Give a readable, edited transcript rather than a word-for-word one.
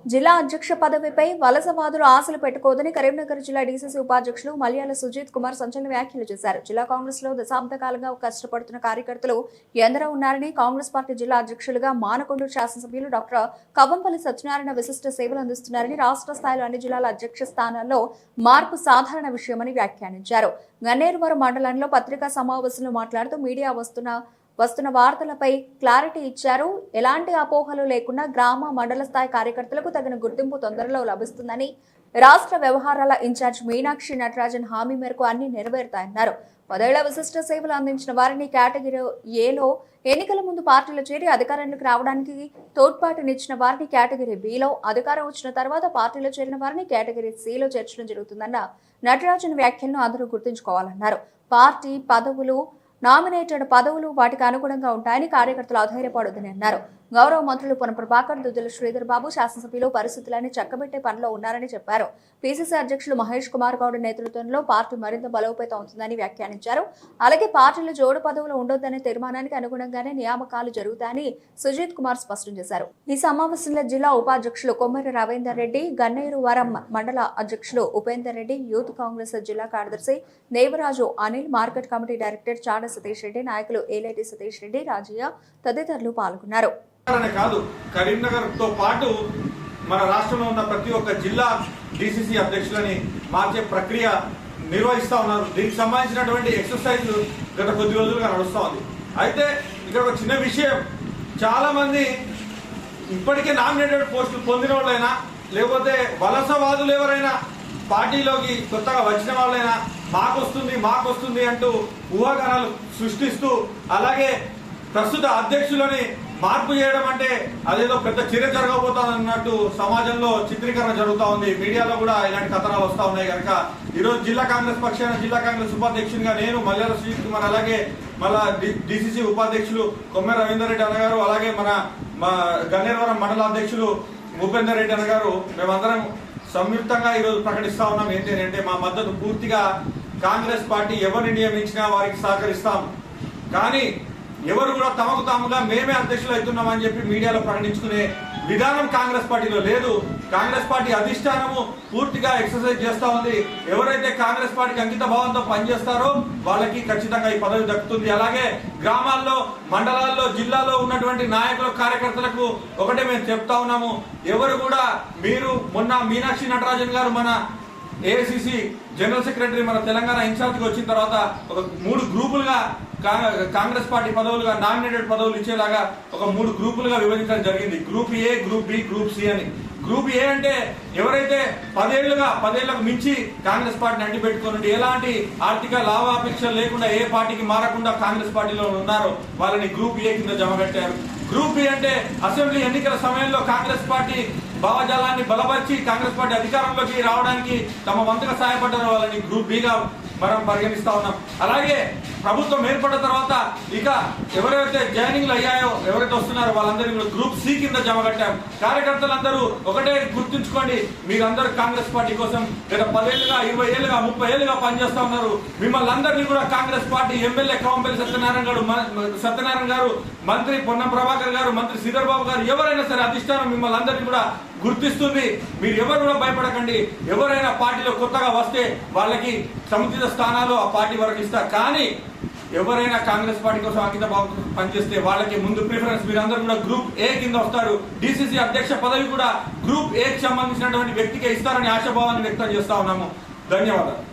జిల్లా అధ్యక్ష పదవిపై వలసవాదులు ఆశలు పెట్టుకోదని కరీంనగర్ జిల్లా డీసీసీ ఉపాధ్యక్షులు మల్యాల సుజిత్ కుమార్ సంచలన వ్యాఖ్యలు చేశారు. జిల్లా కాంగ్రెస్ లో దశాబ్ద కాలంగా కష్టపడుతున్న కార్యకర్తలు ఎందరో ఉన్నారని, కాంగ్రెస్ పార్టీ జిల్లా అధ్యక్షులుగా మానకొండూరు శాసనసభ్యులు డాక్టర్ కవ్వంపల్లి సత్యనారాయణ విశిష్ట సేవలు అందిస్తున్నారని, రాష్ట్ర స్థాయిలో అన్ని జిల్లాల అధ్యక్ష స్థానాల్లో మార్పు సాధారణ విషయమని వ్యాఖ్యానించారు. గన్నేరువరం మండలంలో పత్రికా సమావేశంలో మాట్లాడుతూ మీడియా వస్తున్న వార్తలపై క్లారిటీ ఇచ్చారు. ఎలాంటి అపోహలు లేకుండా గ్రామ మండల స్థాయి కార్యకర్తలకు తగిన గుర్తింపు తొందరలో లభిస్తుందని, రాష్ట్ర వ్యవహారాల ఇన్ఛార్జ్ మీనాక్షి నటరాజన్ హామీ మేరకు అన్ని నెరవేరుతాయన్నారు. 10 ఏళ్ల విశిష్ట సేవలు అందించిన వారిని కేటగిరీ ఏలో, ఎన్నికల ముందు పార్టీలో చేరి అధికారంలోకి రావడానికి తోడ్పాటునిచ్చిన వారిని కేటగిరీ బిలో, అధికారం వచ్చిన తర్వాత పార్టీలో చేరిన వారిని కేటగిరీ సిలో చేర్చడం జరుగుతుందన్న నటరాజన్ వ్యాఖ్యలను అందరూ గుర్తుంచుకోవాలన్నారు. పార్టీ పదవులు, నామినేటెడ్ పదవులు వాటికి అనుగుణంగా ఉంటాయని, కార్యకర్తలు అధైర్యపడొద్దని అన్నారు. గౌరవ మంత్రులు పొన్న ప్రభాకర్, దుద్దుల శ్రీధర్ బాబు శాసనసభ్యులు పరిస్థితులన్నీ చక్కబెట్టే పనిలో ఉన్నారని చెప్పారు. పీసీసీ అధ్యక్షులు మహేష్ కుమార్ గౌడ్ నేతృత్వంలో పార్టీ మరింత బలోపేతం అవుతుందని వ్యాఖ్యానించారు. అలాగే పార్టీలో జోడు పదవులు ఉండొద్దనే తీర్మానానికి అనుగుణంగానే నియామకాలు జరుగుతాయని సుజిత్ కుమార్ స్పష్టం చేశారు. ఈ సమావేశంలో జిల్లా ఉపాధ్యక్షులు కొమ్మరి రవీందర్ రెడ్డి, గన్నేరువరం మండల అధ్యక్షులు ఉపేందర్ రెడ్డి, యూత్ కాంగ్రెస్ జిల్లా కార్యదర్శి Devaraju Anil, market committee director Chada Satish Reddy, నాయకులు ఏలేటి సతీష్ రెడ్డి, రాజయ్య తదితరులు పాల్గొన్నారు. కాదు, కరీంనగర్ తో పాటు మన రాష్ట్రంలో ఉన్న ప్రతి ఒక్క జిల్లా డీసీసీ అధ్యక్షులని మార్చే ప్రక్రియ నిర్వహిస్తా ఉన్నారు. దీనికి సంబంధించినటువంటి ఎక్సర్సైజ్ గత కొద్ది రోజులుగా నడుస్తూ ఉంది. అయితే ఇక్కడ ఒక చిన్న విషయం, చాలా మంది ఇప్పటికే నామినేటెడ్ పోస్టులు పొందిన వాళ్ళైనా, లేకపోతే వలసవాదులు ఎవరైనా పార్టీలోకి కొత్తగా వచ్చిన వాళ్ళైనా మాకొస్తుంది అంటూ ఊహాగానాలు సృష్టిస్తూ, అలాగే ప్రస్తుత అధ్యక్షులని మార్పు చేయడం అంటే అదేదో పెద్ద చర్య జరగబోతుంది అన్నట్టు సమాజంలో చిత్రీకరణ జరుగుతూ ఉంది. మీడియాలో కూడా ఇలాంటి కథనాలు వస్తూ ఉన్నాయి. కనుక ఈరోజు జిల్లా కాంగ్రెస్ పక్షాన జిల్లా కాంగ్రెస్ ఉపాధ్యక్షునిగా నేను మల్యాల సుజిత్ కుమార్, అలాగే మళ్ళా డిసిసి ఉపాధ్యక్షులు కొమ్మెర రవీందర్ రెడ్డి అన్నగారు, అలాగే మన గన్నేరువరం మండల అధ్యక్షులు ఉపేందర్ రెడ్డి అన్నగారు, మేమందరం సంయుక్తంగా ఈరోజు ప్రకటిస్తా ఉన్నాం. ఏంటి అంటే మా మద్దతు పూర్తిగా కాంగ్రెస్ పార్టీ ఎవరిని నియమించినా వారికి సహకరిస్తాం. కానీ ఎవరు కూడా తమకు తాముగా మేమే అధ్యక్షులు అవుతున్నామని చెప్పి మీడియాలో ప్రకటించుకునే విధానం కాంగ్రెస్ పార్టీలో లేదు. కాంగ్రెస్ పార్టీ అధిష్టానము పూర్తిగా ఎక్సర్సైజ్ చేస్తా ఉంది. ఎవరైతే కాంగ్రెస్ పార్టీకి అంకిత భావంతో పనిచేస్తారో వాళ్ళకి ఖచ్చితంగా ఈ పదవి దక్కుతుంది. అలాగే గ్రామాల్లో, మండలాల్లో, జిల్లాలో ఉన్నటువంటి నాయకుల, కార్యకర్తలకు ఒకటే మేము చెప్తా ఉన్నాము, ఎవరు కూడా మీరు మొన్న మీనాక్షి నటరాజన్ గారు మన ఏఐసిసి జనరల్ సెక్రటరీ మన తెలంగాణ ఇన్ఛార్జ్కి వచ్చిన తర్వాత ఒక 3 గ్రూపులుగా కాంగ్రెస్ పార్టీ పదవులుగా నామినేటెడ్ పదవులు ఇచ్చేలాగా ఒక 3 గ్రూపులుగా విభజించడం జరిగింది. Group A, group B, group C అని. గ్రూప్ ఏ అంటే ఎవరైతే 10 ఏళ్లకు మించి కాంగ్రెస్ పార్టీని అంటిపెట్టుకుని ఎలాంటి ఆర్థిక లాభాపేక్ష లేకుండా ఏ పార్టీకి మారకుండా కాంగ్రెస్ పార్టీలో ఉన్నారో వాళ్ళని గ్రూప్ ఏ కింద జమ కట్టారు. గ్రూప్ బి అంటే అసెంబ్లీ ఎన్నికల సమయంలో కాంగ్రెస్ పార్టీ భావజాలాన్ని బలపరిచి కాంగ్రెస్ పార్టీ అధికారంలోకి రావడానికి తమ వంతుగా సహాయపడ్డారు, వాళ్ళని గ్రూప్ బిగా మనం పరిగణిస్తా ఉన్నాం. అలాగే ప్రభుత్వం ఏర్పడిన తర్వాత ఇక ఎవరైతే జాయినింగ్లు అయ్యాయో, ఎవరైతే వస్తున్నారో వాళ్ళందరూ గ్రూప్ సి కింద జమ కట్టాం. కార్యకర్తలందరూ ఒకటే గుర్తుంచుకోండి, మీరందరూ కాంగ్రెస్ పార్టీ కోసం గత 10 ఏళ్లుగా, 20 ఏళ్లుగా, 30 ఏళ్లుగా పనిచేస్తా ఉన్నారు. మిమ్మల్ని అందరినీ కూడా కాంగ్రెస్ పార్టీ ఎమ్మెల్యే కవంపల్లి సత్యనారాయణ గారు, మంత్రి పొన్న ప్రభాకర్ గారు, మంత్రి శ్రీధర్ బాబు గారు, ఎవరైనా సరే అధిష్టానం మిమ్మల్ని అందరినీ కూడా గుర్తిస్తుంది. మీరు ఎవరు కూడా భయపడకండి. ఎవరైనా పార్టీలో కొత్తగా వస్తే వాళ్ళకి సముచిత స్థానాలు ఆ పార్టీ వరకు ఇస్తారు. కానీ ఎవరైనా కాంగ్రెస్ పార్టీ కోసం అంకిత భావంతో పనిచేస్తే వాళ్ళకి ముందు ప్రిఫరెన్స్. మీరందరూ కూడా గ్రూప్ ఏ కింద వస్తారు. డిసిసి అధ్యక్ష పదవి కూడా గ్రూప్ ఏ కి సంబంధించినటువంటి వ్యక్తికే ఇస్తారని ఆశాభావాన్ని వ్యక్తం చేస్తా ఉన్నాము. ధన్యవాదాలు.